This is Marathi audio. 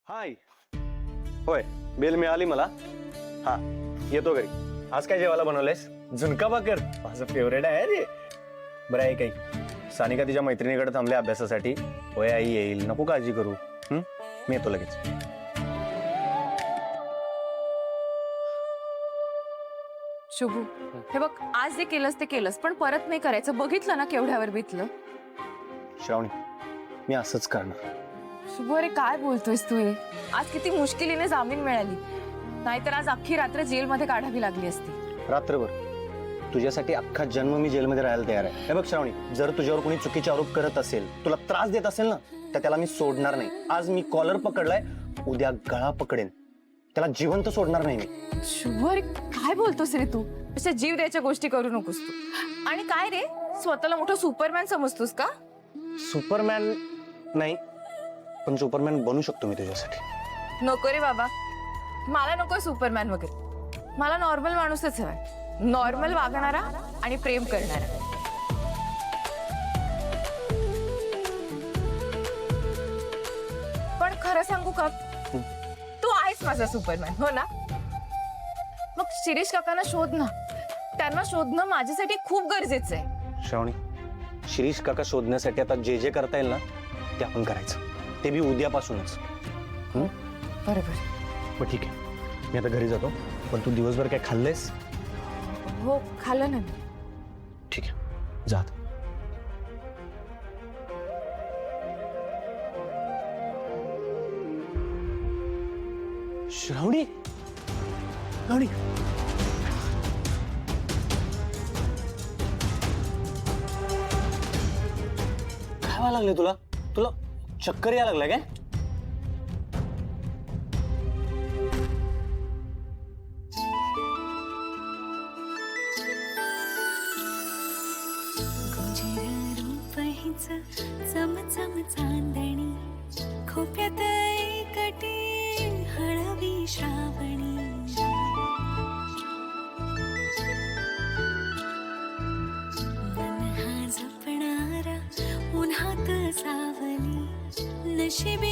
हाय. होय, बेल मिळाली मला. हा, येतो घरी. आज काय जेवायला बनवलंयस? झुणका भाकर. माझं फेवरेट आहे रे. बरं आहे काही. सानिका तिच्या मैत्रिणीकडे थांबले अभ्यासासाठी. होय आई येईल, नको काळजी करू. मी येतो लगेच. शुभू, हे बघ, आज जे केलंस ते केलंस, पण परत नाही करायचं. बघितलं ना केवढ्यावर बीतलं. श्रावणी, मी असंच करणार. शुभू, अरे काय बोलतोयस तू हे? आज किती मुश्किलीने जामीन मिळाली, नाहीतर आज अख्खी रात्र जेलमध्ये काढावी लागली असती. रात्रभर तुझ्यासाठी अख्खा जन्म मी जेलमध्ये राहायला तयार आहे. हे बघ श्रावणी, जर तुझ्यावर कोणी चुकीचे आरोप करत असेल, तुला त्रास देत असेल ना, तर त्याला मी सोडणार नाही. आज मी कॉलर पकडलाय, उद्या गळा पकडेन. त्याला जिवंत सोडणार नाही मी. शुभू, अरे काय बोलतोस रे तू? अशा जीव द्यायच्या गोष्टी करू नकोस तू. आणि काय रे, स्वतःला मोठं सुपरमॅन समजतोस का? सुपरमॅन नाही, पण सुपरमॅन बनू शकतो मी तुझ्यासाठी. नको रे बाबा, मला नकोय सुपरमॅन वगैरे. मला नॉर्मल माणूसच हवाय. नॉर्मल वागणारा आणि प्रेम करणारा. पण खरं सांगू का, तू आहेस माझा सुपरमॅन, हो ना? मग शिरीष काकांना शोध ना. त्यांना शोधणं माझ्यासाठी खूप गरजेचं आहे. श्रावणी, शिरीष काका शोधण्यासाठी आता जे जे करता येईल ना, ते आपण करायचं. ते बी उद्यापासूनच. बरोबर. मग ठीक आहे, मी आता घरी जातो. पण तू दिवसभर काय खाल्लेस? हो, खाल्लं ना मी. ठीक आहे, जा. श्रावणी, श्रावणी, काय व्हायला लागले तुला? तुला चक्कर यायला लागलाय काय? चमचम चांदणी खोप्यात एकटी हळवी श्रावणी मन हा जपणारा उन्हात सावली नशिबी